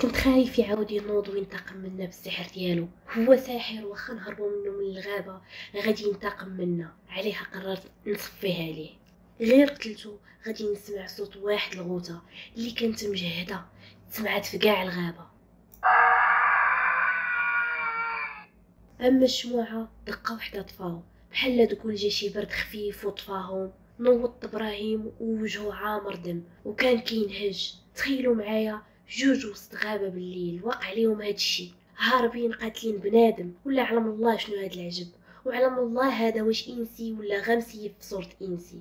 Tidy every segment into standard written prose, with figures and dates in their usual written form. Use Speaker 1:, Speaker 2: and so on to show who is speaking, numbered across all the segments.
Speaker 1: كنت خايف يعاود ينوض وينتقم منا بالسحر ديالو. هو ساحر، واخا نهربو منه من الغابه غادي ينتقم منا. عليها قررت نصفيه عليه. غير قتلتو غادي نسمع صوت واحد الغوته اللي كانت مجهده سمعت في كاع الغابه. اما الشموعه دقه وحده طفاو، بحال تقول جا شي برد خفيف وطفاهم. نوض ابراهيم ووجهه عامر دم وكان كينهج. تخيلوا معايا جوج وسط غابه بالليل وقع عليهم هادشي، هاربين قاتلين بنادم. ولا علم الله شنو هاد العجب، وعلم الله هذا واش انسي ولا غمسي في صورة انسي.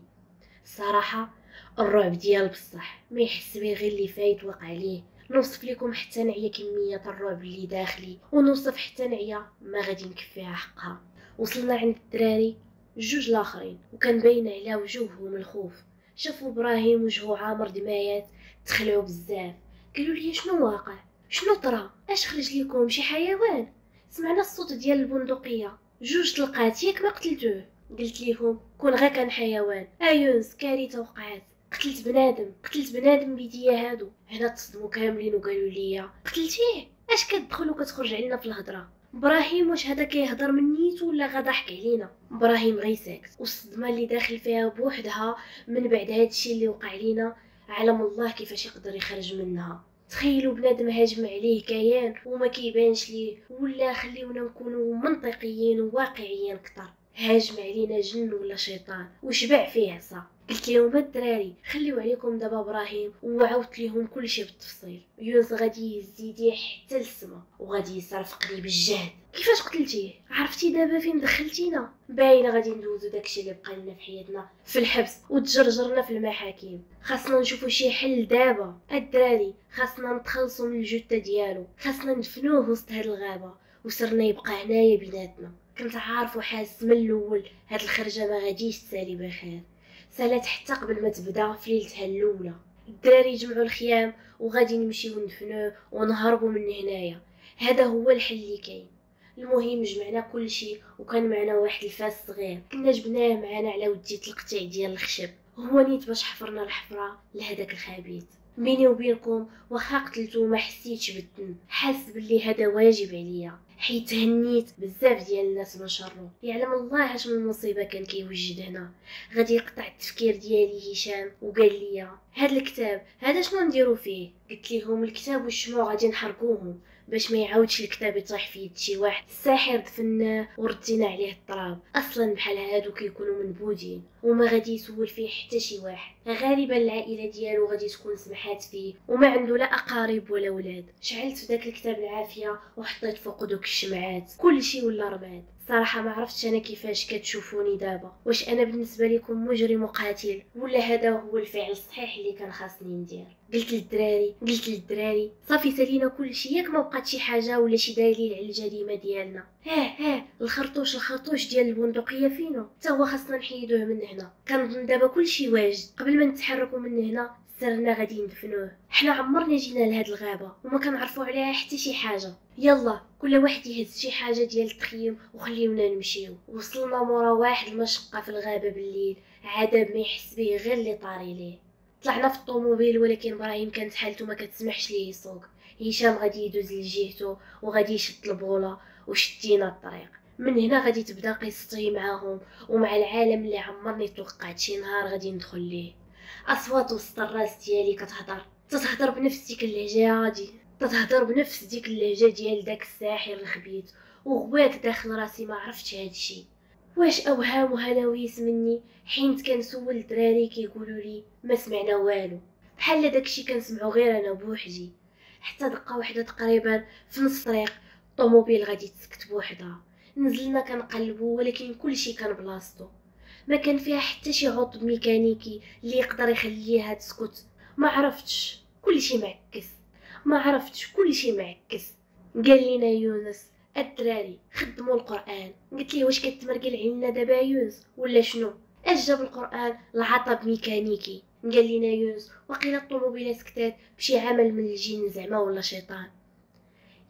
Speaker 1: الصراحه الرعب ديال بصح ما يحس بيه غير اللي فايت وقع عليه. نوصف لكم حتى نعيا كميه الرعب اللي داخلي، ونوصف حتى نعيا ما غادي نكفيها حقها. وصلنا عند الدراري جوج الاخرين وكان باين على وجوههم الخوف. شافوا ابراهيم وجهه عامر دمايات، تخلعوا بزاف. قالوا لي شنو واقع، شنو طرا، اش خرج لكم شي حيوان؟ سمعنا الصوت ديال البندقيه، جوج طلقات ياك ما قتلتوه؟ قلت ليهم كون غير كان حيوان. يونس كارثه وقعت، قتلت بنادم بيديا هادو. هنا تصدموا كاملين وقالوا لي قتلتيه؟ اش كتدخل وكتخرج علينا في الهضره؟ ابراهيم واش هذا كيهضر من نيتو ولا غضحك علينا؟ ابراهيم غير ساكت، والصدمه اللي داخل فيها بوحدها من بعد هادشي اللي وقع لينا علم الله كيفاش يقدر يخرج منها. تخيلوا بنادم هاجم عليه كيان وما كيبانش ليه، ولا خليونا نكونوا منطقيين وواقعيين اكثر، هاجم علينا جن ولا شيطان وشبع فيه عصا. قلت لهم الدراري خليو عليكم دابا ابراهيم، وعاودت ليهم كل شيء بالتفصيل. يونس غادي يزيد حتى للسما وغادي يصرفقني بالجهد. كيفاش قتلتيه؟ عرفتي دابا فين دخلتينا؟ باينه غادي ندوزو داكشي اللي بقى لنا في حياتنا في الحبس وتجرجرنا في المحاكم. خاصنا نشوفوا شي حل دابا الدراري، خاصنا نتخلصوا من الجثه ديالو، خاصنا ندفنوه وسط هاد الغابه وسرنا يبقى هنايا بيناتنا. كنت عارف وحاس من الاول هاد الخرجه ما غاديش تسالي بخير. سالات حتى قبل ما تبدا في ليلتها الاولى. الدراري جمعوا الخيام وغادي نمشيو ندفنوه ونهربوا من هنايا. هذا هو الحل اللي كاين. المهم جمعنا كل شيء وكان معنا واحد الفاس صغير كنا جبناه معنا على ودية القطيع ديال الخشب. هو نيت باش حفرنا الحفره لهداك الخبيث. بيني وبينكم واخا قتلتو ما حسيتش بالذنب، حاس باللي هذا واجب عليا، حيت هنيت بزاف ديال الناس من شرو. يعلم الله اش من مصيبه كان كيوجد هنا. غادي يقطع التفكير ديالي هشام وقال لي هاد الكتاب هذا شنو نديرو فيه؟ قلت لهم الكتاب والشموع غادي نحرقوهم باش ما يعاودش الكتاب يطيح في يد شي واحد. الساحر دفناه وردينا عليه التراب. اصلا بحال هادو كيكونوا منبوذين وما غادي يسول فيه حتى شي واحد. غالبا العائله ديالو غادي تكون سمحات فيه وما عنده لا اقارب ولا ولاد. شعلت في داك الكتاب العافيه وحطيت فوق دوك الشمعات، كل شيء ولا رماد. صراحه ما عرفتش انا كيفاش كتشوفوني دابا، واش انا بالنسبه لكم مجرم وقاتل ولا هذا هو الفعل الصحيح اللي كان خاصني ندير؟ قلت للدراري صافي سالينا كل شيء، ياك ما بقات شي حاجه ولا شي دليل على الجريمه ديالنا؟ ها الخرطوش ديال البندقيه فينو؟ حتى هو خاصنا نحيدوه من هنا. كنظن دابا كل شيء واجد. قبل ما نتحركوا من هنا سرنا غادي ندفنوه. حنا عمرنا جينا لهاد الغابه وما كنعرفوا عليها حتى شي حاجه. يلا كل واحد يهز شي حاجه ديال التخييم وخليونا نمشيو. وصلنا مورا واحد المشقه في الغابه بالليل، عذاب ما يحس به غير اللي طاري ليه. طلعنا في الطوموبيل ولكن ابراهيم كانت حالته ما كتسمحش ليه يسوق. هشام غادي يدوز لجهته وغادي يشد البوله وشدينا الطريق. من هنا غادي تبدا قصتي معاهم ومع العالم اللي عمرني توقعت شي نهار غادي ندخل ليه. اصوات وسط الراس ديالي تتهضر بنفس ديك اللهجه ديال داك الساحر الخبيث. وغوات داخل راسي ما عرفتش هادشي واش اوهام وهلاويس مني، حيت كنسول الدراري كيقولوا لي ما سمعنا والو، بحال داكشي كنسمعو غير انا بوحدي. حتى دقه واحده تقريبا في نص الطريق الطوموبيل غادي تسكت بوحدها. نزلنا كنقلبوا ولكن كلشي كان بلاصتو، ما كان فيها حتى شي عطب ميكانيكي اللي يقدر يخليها تسكت. ما عرفتش كلشي معكس. قال لنا يونس الدراري خدموا القران. قلت ليه واش كتمرقل علينا دابا يونس ولا شنو؟ اش جاب القران العطب ميكانيكي؟ قال لنا يونس وقيله الطوموبيله سكتات بشي عمل من الجن زعما ولا شيطان.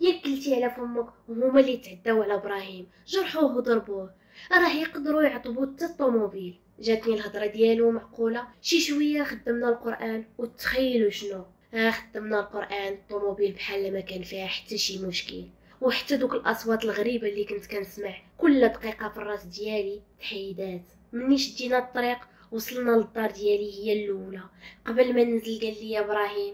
Speaker 1: ياك قلتي على فمك هما اللي تعداو على ابراهيم جرحوه وضربوه، راه يقدروا يعطبوا حتى الطوموبيل. جاتني الهضره ديالو معقوله؟ شي شويه خدمنا القران وتخيلوا شنو خدمنا القران الطوموبيل بحال ما كان فيها حتى شي مشكل. وحتى دوك الاصوات الغريبه اللي كنت كنسمع كل دقيقه في الراس ديالي تحيدات. مني شدينا الطريق وصلنا للدار ديالي هي الاولى. قبل ما ننزل قال لي ابراهيم: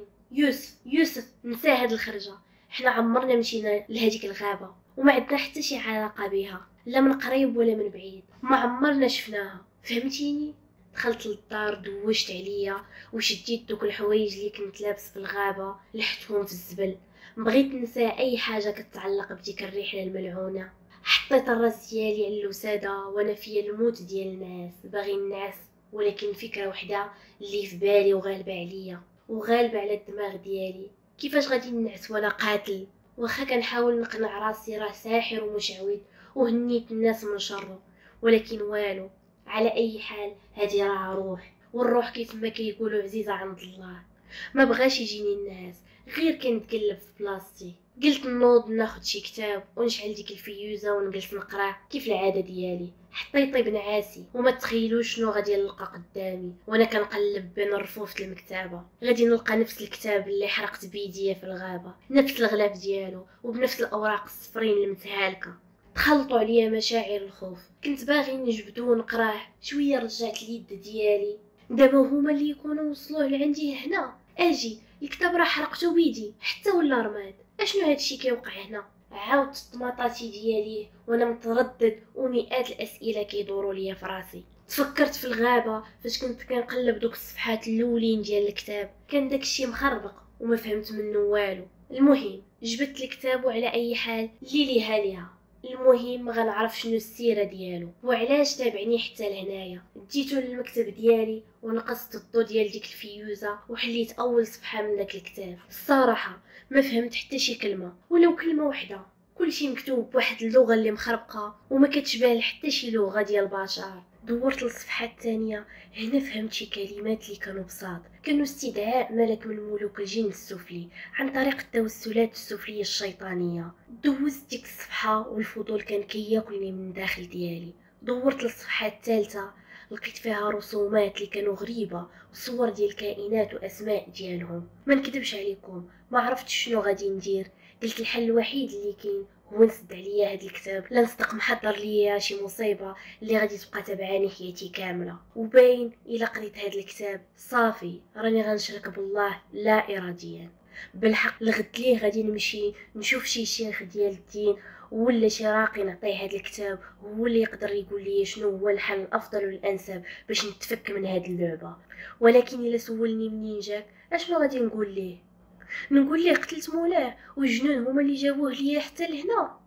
Speaker 1: يوسف نسى هاد الخرجه، حنا عمرنا مشينا لهاديك الغابه وما عندنا حتى شي علاقه بها، لا من قريب ولا من بعيد، ما عمرنا شفناها، فهمتيني؟ دخلت للدار، دوشت عليا وشديت دوك الحوايج اللي كنت لابس في الغابه لحتهم في الزبل. بغيت ننسى اي حاجه كتعلق بديك الرحله الملعونه. حطيت الراس ديالي على الوساده وانا فيا الموت ديال الناس، باغي الناس، ولكن فكره وحده اللي في بالي وغالبه عليا وغالبه على الدماغ ديالي: كيفاش غادي ننعس وانا قاتل؟ واخا كنحاول نقنع راسي راه ساحر ومشعوذ وهنيت الناس من شره، ولكن والو. على اي حال هذه راه روح، والروح كيف ما كيقولوا عزيزه عند الله. ما بغاش يجيني الناس، غير كنتقلب في بلاصتي. قلت نوض ناخد شي كتاب ونشعل ديك الفيوزه ونجلس نقرا كيف العاده ديالي. حطيت طيب نعاسي وما تخيلوش شنو غادي نلقى قدامي وانا كنقلب بين الرفوف المكتبه. غادي نلقى نفس الكتاب اللي حرقت بيديا في الغابه، نفس الغلاف ديالو وبنفس الاوراق الصفرين المتهالكه. تخلطوا عليا مشاعر الخوف، كنت باغي نجبدو ونقراه. شويه رجعت اليد ديالي، دابا هما اللي يكونوا وصلوه لعندي هنا. اجي الكتاب راه حرقته بيدي حتى ولا رماد. اشنو هادشي كيوقع هنا؟ عاودت طماطاتي ديالي وانا متردد ومئات الاسئله كيدوروا ليا في راسي. تفكرت في الغابه فاش كنت كنقلب دوك الصفحات الاولين ديال الكتاب، كان داكشي مخربق وما فهمت منه والو. المهم جبت الكتاب، وعلى اي حال اللي ليها ليها. المهم غنعرف شنو السيره ديالو وعلاش تابعني حتى لهنايا. ديتو للمكتب ديالي ونقصت الضو ديال ديك الفيوزه وحليت اول صفحه من داك الكتاب. الصراحه ما فهمت حتى شي كلمه، ولو كلمه وحده. كلشي مكتوب بواحد اللغه اللي مخربقه وما كتشبه لحتى شي لغه ديال البشر. دورت للصفحه الثانيه، هنا فهمت شي كلمات اللي كانوا بساط، كانوا استدعاء ملك من ملوك الجن السفلي عن طريق التوسلات السفليه الشيطانيه. دوزت ديك الصفحه والفضول كان كياكلني من الداخل ديالي. دورت للصفحه الثالثه، لقيت فيها رسومات اللي كانوا غريبه وصور ديال الكائنات واسماء ديالهم. ما نكذبش عليكم، ما عرفتش شنو غادي ندير. قلت الحل الوحيد اللي كاين هو نسد عليا هاد الكتاب، لا نصدق محضر ليا شي مصيبه اللي غادي تبقى تبعاني حياتي كامله. وباين الا قريت هاد الكتاب صافي راني غنشرك بالله لا اراديا. بالحق لغد ليه غادي نمشي نشوف شي شيخ ديال الدين ولا شي راقي نعطيه هاد الكتاب، هو اللي يقدر يقول لي شنو هو الحل الافضل والانسب باش نتفك من هاد اللعبه. ولكن الا سولني منين جاك اشنو غادي نقول ليه؟ نقول ليه قتلت مولاه والجنون هما اللي جابوه ليا حتى لهنا؟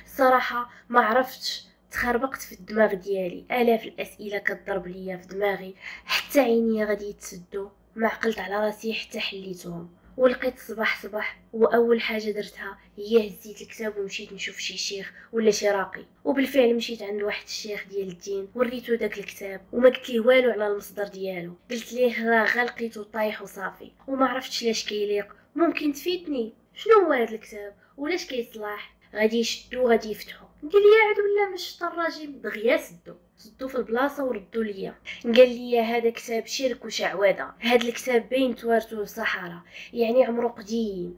Speaker 1: الصراحه ما عرفتش، تخربقت في الدماغ ديالي، الاف الاسئله كتضرب ليا في دماغي حتى عينيا غادي يتسدوا. ما عقلت على راسي حتى حليتهم. ولقيت صباح واول حاجه درتها هي هزيت الكتاب ومشيت نشوف شي شيخ ولا شي راقي. وبالفعل مشيت عند واحد الشيخ ديال الدين وريته داك الكتاب وما قلت ليه والو على المصدر ديالو. قلت ليه راه غير لقيته طايح وصافي وما عرفتش لاش كيليق، ممكن تفيدني؟ شنو هو هذا الكتاب ولاش كيصلاح؟ غادي يشدو غادي يفتحو. قال لي عاد ولا مش الراجل دغيا سدو في البلاصه وردوا ليا. قال لي هذا كتاب شرك وشعوذه، هذا الكتاب باين توارثوه الصحراء، يعني عمره قديم.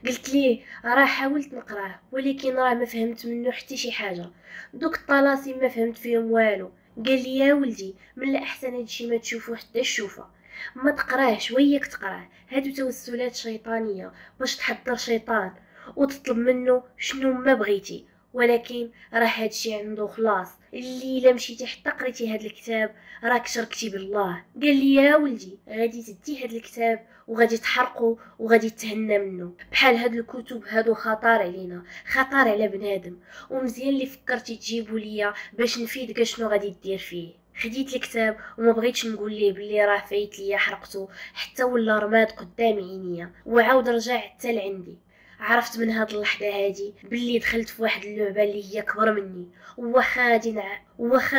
Speaker 1: قلت ليه راه حاولت نقراه ولكن راه ما فهمت منه حتى شي حاجه، دوك الطلاسم ما فهمت فيهم والو. قال لي يا ولدي من الاحسن هادشي ما تشوفو حتى تشوفه، ما تقراهش وياك تقراه، هادو توسلات شيطانيه باش تحضر شيطان وتطلب منه شنو ما بغيتي. ولكن راه هادشي عنده خلاص، اللي الا مشيتي حتى قريتي هاد الكتاب راك شركتي بالله. قال لي يا ولدي غادي تدي هاد الكتاب وغادي تحرقه وغادي تهنى منه. بحال هاد الكتب هادو خطر علينا، خطر على بنادم، ومزيان اللي فكرتي تجيبو ليا باش نفيدك شنو غادي دير فيه. خديت الكتاب وما بغيتش نقول ليه بلي راه فايت ليا حرقته حتى ولا رماد قدام عينيا، وعاود رجع حتى لعندي. عرفت من هاد اللحظه هادي بلي دخلت في واحد اللعبه اللي هي كبر مني، وواخا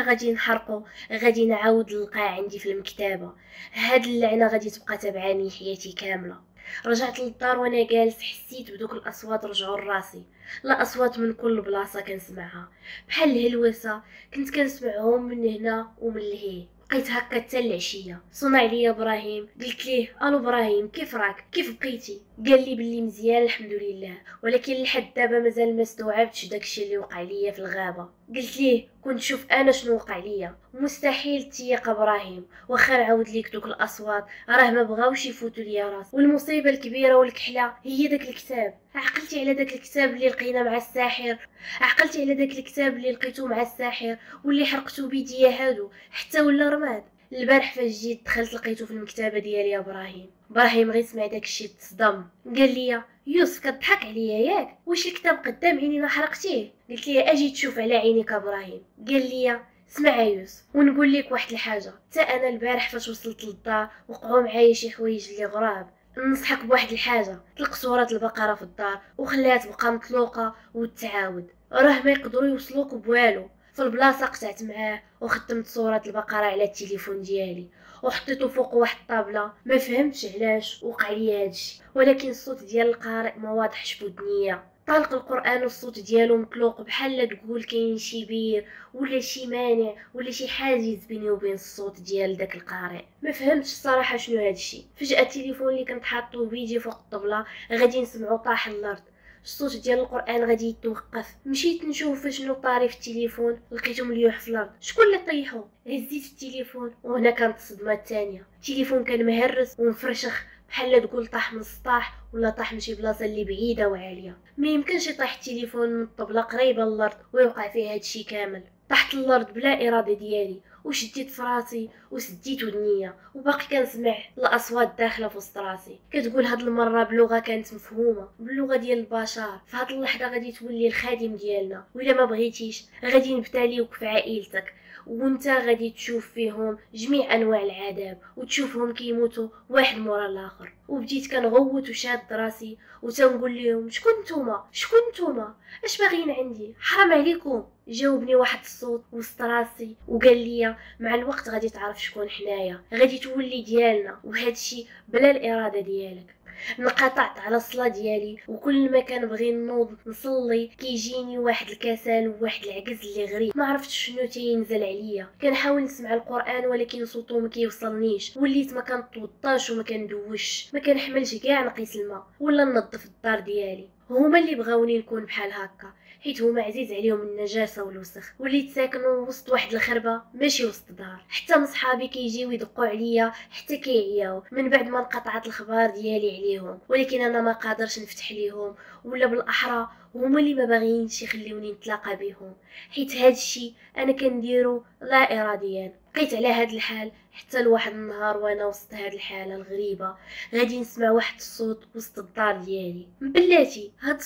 Speaker 1: غادي نحرقو غادي نعاود نلقاه عندي في المكتبه. هاد اللعنه غادي تبقى تبعاني حياتي كامله. رجعت للدار وانا جالس حسيت بدوك الاصوات رجعوا لراسي، لا اصوات من كل بلاصه كنسمعها بحال الهلوسه، كنت كنسمعهم من هنا ومن لهيه. بقيت هكا حتى العشيه. صنع عليا ابراهيم، قلت ليه الو ابراهيم كيف راك كيف بقيتي؟ قال لي بلي مزيان الحمد لله، ولكن لحد دابا مازال ما استوعبتش داكشي اللي وقع ليا في الغابه. قلت ليه كنت شوف انا شنو وقع ليا. مستحيل تيق ابراهيم، واخا نعاود ليك دوك الاصوات راه ما بغاوش يفوتوا ليا راس. والمصيبه الكبيره والكحله هي داك الكتاب. عقلتي على داك الكتاب اللي لقينا مع الساحر؟ عقلتي على داك الكتاب اللي لقيتو مع الساحر واللي حرقتو بيديا هادو حتى ولا رماد؟ البارح فاش جيت دخلت لقيتو في المكتبه ديالي يا ابراهيم غير سمع داكشي تصدم. قال لي يوسف كتضحك عليا ياك؟ واش الكتاب قدام عينينا حرقتيه؟ قلت ليه اجي تشوف على عينيك ابراهيم. قال لي اسمع يا يوسف ونقول لك واحد الحاجه، حتى انا البارح فاش وصلت للدار وقعوا معايا شي حوايج اللي غراب. ننصحك بواحد الحاجه، طلق سوره البقره في الدار وخليها تبقى مطلوقه وتعاود، راه ما يقدروا يوصلوك بوالو. في البلاصه قطعت معاه وختمت سوره البقره على التليفون ديالي وحطيته فوق واحد الطابله. ما فهمتش علاش وقع لي هادشي، ولكن الصوت ديال القارئ ما واضحش في ودنيا. طالق القران والصوت ديالو مطلوق بحال تقول كاين شي بير ولا شي مانع ولا شي حاجز بيني وبين الصوت ديال داك القارئ. ما فهمتش الصراحه شنو هادشي. فجاه التليفون اللي كنت حاطو بيدي فوق الطبله غادي نسمعو طاح الارض. الصوت ديال القران غادي يتوقف. مشيت نشوف شنو طاري في التليفون، لقيته مليوح في الارض. شكون اللي طيحو؟ هزيت التليفون وهنا كانت الصدمه الثانيه. التليفون كان مهرس ومفرشخ بحال تقول طاح من السطاح ولا طاح من شي بلاصه اللي بعيده وعاليه. ما يمكنش يطيح التليفون من الطبله قريبه للارض ويوقع فيه هادشي كامل. طحت للارض بلا اراده ديالي وشديت في راسي وسديت ودنيا وباقي كنسمع الاصوات داخله في وسط راسي كتقول هاد المره بلغه كانت مفهومه، باللغه ديال البشر. في هاد اللحظه غادي تولي الخادم ديالنا، وإلا ما بغيتيش غادي نبتليوك في عائلتك وانت غادي تشوف فيهم جميع انواع العذاب وتشوفهم كيموتوا واحد مورا الاخر. وبديت كنغوت وشاد راسي وتنقول لهم شكون نتوما اش باغيين عندي؟ حرام عليكم. جاوبني واحد الصوت وسط راسي وقال لي مع الوقت غادي تعرف شكون حنايا، غادي تولي ديالنا وهادشي بلا الاراده ديالك. انقطعت على الصلاه ديالي وكل ما كنبغي نوض نصلي كيجيني واحد الكسل وواحد العجز اللي غريب ما عرفتش شنو تينزل عليا. كنحاول نسمع القران ولكن صوتو ما كيوصلنيش. وليت ما كنتوضاش وما كندوش، ما كنحملش كاع نقيس الماء ولا ننظف الدار ديالي. هما اللي بغاوني نكون بحال هكا حيت هما عزيز عليهم النجاسه والوسخ. وليت ساكن وسط واحد الخربه ماشي وسط دار. حتى مصحابي كيجيو يدقوا عليا حتى كيعياو من بعد ما انقطعت الخبار ديالي عليهم، ولكن انا ما قادرش نفتح ليهم، ولا بالاحرى هما اللي ما باغيينش يخليوني نتلاقى بهم حيت هادشي انا كنديرو لا اراديا. بقيت على هاد الحال حتى لواحد النهار وانا وسط هاد الحاله الغريبه غادي نسمع واحد الصوت وسط الدار ديالي. بلاتي هاد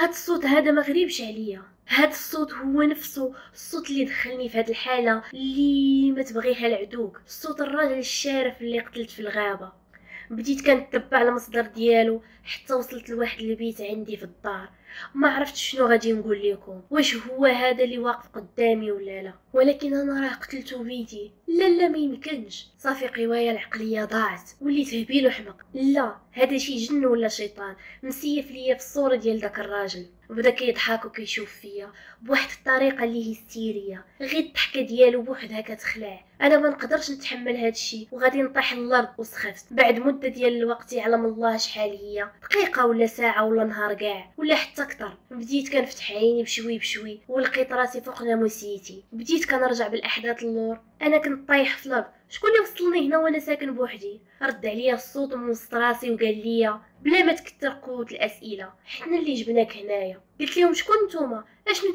Speaker 1: الصوت هذا ما غريبش عليا. هاد الصوت هو نفسه الصوت اللي دخلني في هاد الحاله اللي ما تبغيها العدوك، صوت الراجل الشارف اللي قتلت في الغابه. بديت كنتبع المصدر ديالو حتى وصلت لواحد البيت عندي في الدار. ما عرفت شنو غادي نقول لكم، واش هو هذا اللي واقف قدامي ولا لا، ولكن انا راه قتلته بيدي. لا ما يمكنش. صافي قوايا العقليه ضاعت، وليت هبيل وحمق. لا هذا شي جن ولا شيطان مسيف ليا في الصوره ديال داك الراجل. بدا كيضحك وكيشوف فيا بواحد الطريقه اللي هستيريه، غير الضحكه ديالو بوحدها كتخلع. انا ما نقدرش نتحمل هذا الشيء وغادي نطيح للارض وسخفت. بعد مده ديال الوقت يعلم الله شحال هي، دقيقه ولا ساعه ولا نهار كاع ولا حتى اكثر، بديت كنفتح عيني بشوي ولقيت راسي فوق ناموسيتي. بديت كنرجع بالاحداث اللور. انا كنت طايح في الارض. شكون اللي وصلني هنا وانا ساكن بوحدي؟ رد عليا الصوت من وسط راسي وقال لي بلا ما تكثر قوه الاسئله، حنا اللي جبناك هنايا. قلت لهم شكون نتوما؟ اشنو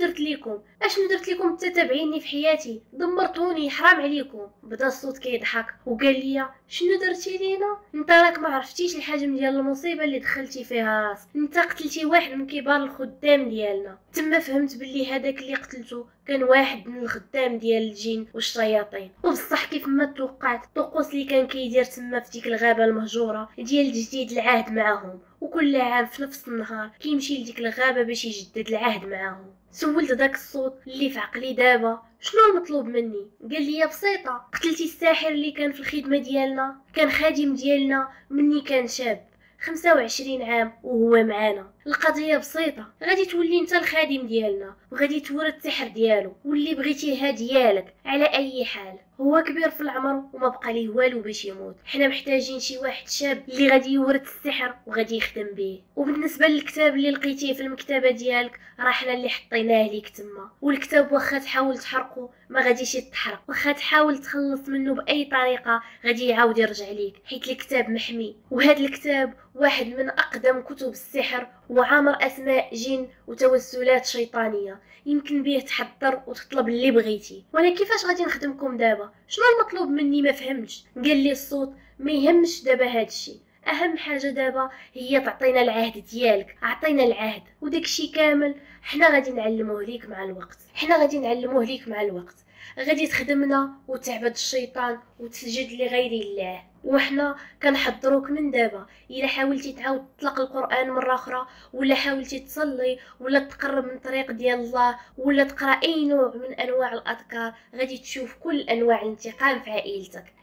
Speaker 1: درت لكم تتابعيني في حياتي؟ دمرتوني، حرام عليكم. بدا الصوت كيضحك وقال لي شنو درتي لينا؟ انت راك ما عرفتيش الحجم ديال المصيبه اللي دخلتي فيها راسك. انت قتلتي واحد من كبار الخدام ديالنا. تما فهمت باللي هذاك اللي قتلته كان واحد من الخدام ديال الجن والشياطين. وبصح كيف ما توقعت الطقوس اللي كان كيدير تما في ديك الغابه المهجوره ديال تجديد العهد معهم، وكل عام في نفس النهار كيمشي لديك الغابه باش يجدد العهد معهم. سولت داك الصوت اللي في عقلي دابا شنو المطلوب مني؟ قال لي بسيطه، قتلتي الساحر اللي كان في الخدمه ديالنا، كان خادم ديالنا مني كان شاب 25 عام وهو معانا. القضيه بسيطه، غادي تولي انت الخادم ديالنا وغادي تورث السحر ديالو، واللي بغيتيها ديالك على اي حال. هو كبير في العمر وما بقى ليه والو باش يموت، حنا محتاجين شي واحد شاب اللي غادي يورث السحر وغادي يخدم به. وبالنسبه للكتاب اللي لقيتيه في المكتبه ديالك، راه حنا اللي حطيناه ليك تما، والكتاب واخا تحاول تحرقه ما غاديش يتحرق، واخا تحاول تخلص منه باي طريقه غادي يعاود يرجع ليك، حيت الكتاب محمي. وهذا الكتاب واحد من اقدم كتب السحر، وعامر اسماء جن وتوسلات شيطانيه، يمكن بيه تحضر وتطلب اللي بغيتي. وانا كيفاش غادي نخدمكم دابا؟ شنو المطلوب مني؟ ما فهمتش. قال لي الصوت ما يهمش دابا هادشي، اهم حاجه دابا هي تعطينا العهد ديالك. عطينا العهد وداكشي كامل حنا غادي نعلموه ليك مع الوقت، حنا غادي نعلموه ليك مع الوقت. غادي تخدمنا وتعبد الشيطان وتسجد لغير الله، وحنا كنحضروك من دابا. الا حاولتي تعاود تطلق القران مره اخرى، ولا حاولتي تصلي، ولا تقرب من طريق ديال الله، ولا تقرا اي نوع من انواع الاذكار، غادي تشوف كل انواع الانتقام في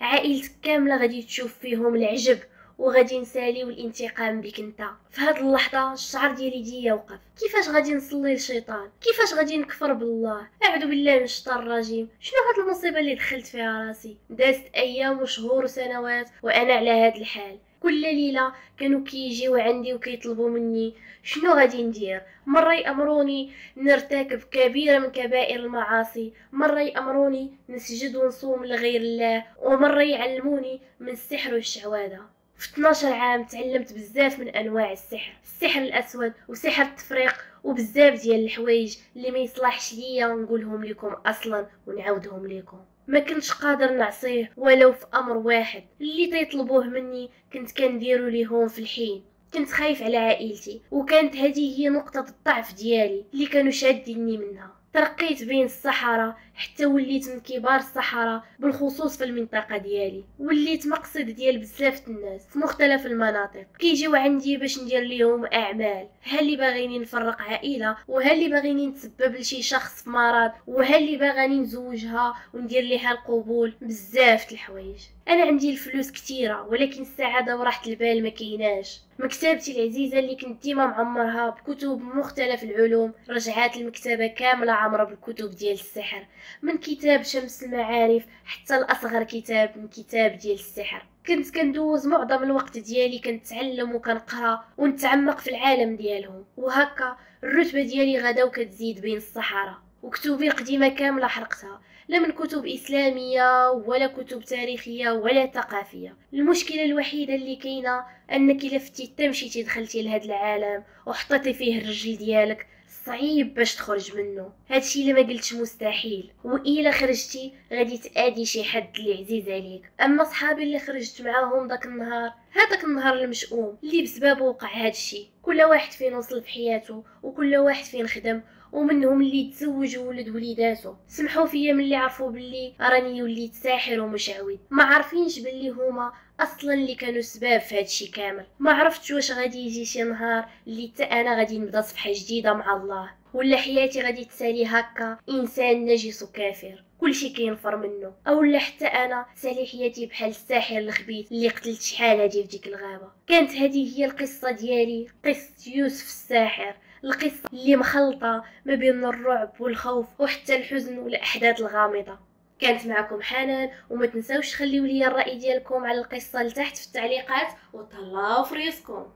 Speaker 1: عائلتك كامله غادي تشوف فيهم العجب، وغادي نساليو الانتقام بك انت. في هاد اللحظه الشعر ديالي يوقف. كيفاش غادي نصلي للشيطان؟ كيفاش غادي نكفر بالله؟ اعوذ بالله من الشيطان الرجيم. شنو هاد المصيبه اللي دخلت فيها راسي؟ دازت ايام وشهور وسنوات وانا على هاد الحال. كل ليله كانوا كيجيو عندي وكيطلبوا مني شنو غادي ندير. مره يامروني نرتكب كبيره من كبائر المعاصي، مره يامروني نسجد ونصوم لغير الله، ومره يعلموني من السحر والشعوذه. في 12 عام تعلمت بزاف من انواع السحر الاسود وسحر التفريق، وبزاف ديال الحوايج اللي ما يصلحش ليا نقولهم لكم اصلا ونعاودهم لكم. ما كنتش قادر نعصيه ولو في امر واحد اللي تيطلبوه مني كنت كنديرو ليهم في الحين. كنت خايف على عائلتي، وكانت هذه هي نقطة الضعف ديالي اللي كانوا شاديني منها. ترقيت بين الصحراء حتى وليت من كبار الصحراء بالخصوص في المنطقه ديالي، وليت مقصد ديال بزاف الناس في مختلف المناطق. كيجيو عندي باش ندير ليهم اعمال، ها اللي باغيني نفرق عائله، وها اللي باغيني نتسبب لشي شخص في مرض، وها اللي باغاني نزوجها وندير ليها القبول، بزاف الحوايج. انا عندي الفلوس كتيره ولكن السعاده وراحه البال ما كايناش. مكتبتي العزيزه اللي كنت ديما معمرها بكتب مختلف العلوم رجعات المكتبه كامله عامره بالكتب ديال السحر، من كتاب شمس المعارف حتى الاصغر كتاب من كتاب ديال السحر. كنت كندوز معظم الوقت ديالي كنتعلم وكنقرا ونتعمق في العالم ديالهم، وهكا الرتبه ديالي غدا وكتزيد بين الصحراء. وكتبي القديمه كامله حرقتها، لا من كتب إسلامية ولا كتب تاريخية ولا ثقافية. المشكلة الوحيدة اللي كاينة أنك إلا فتي تمشيتي دخلتي لهذا العالم وحطيتي فيه الرجل ديالك، صعيب باش تخرج منه. هادشي اللي ما قلتش مستحيل، وإلا خرجتي غادي تآدي شي حد اللي عزيز عليك. أما صحابي اللي خرجت معاهم داك النهار، هذاك النهار المشؤوم اللي بسببه وقع هادشي، كل واحد فين وصل في حياته وكل واحد فين خدم، ومنهم اللي تزوج وولد وليداتو. سمحوا فيا من اللي عرفوا باللي راني وليت ساحر ومشعوذ، ما عارفينش باللي هما اصلا اللي كانوا سباب في هادشي كامل. ما عرفتش واش غادي يجي شي نهار اللي حتى انا غادي نبدا صفحه جديده مع الله، ولا حياتي غادي تسالي هكا انسان نجس وكافر كلشي كينفر منه، او لا حتى انا سالي حياتي بحال الساحر الخبيث اللي قتلت شحال هادي في ديك الغابه. كانت هذه هي القصه ديالي، قصه يوسف الساحر، القصه اللي مخلطه ما بين الرعب والخوف وحتى الحزن والاحداث الغامضه. كانت معكم حنان، وما تنساوش تخليو لي الراي ديالكم على القصه لتحت في التعليقات، وتهلاو في ريسكم.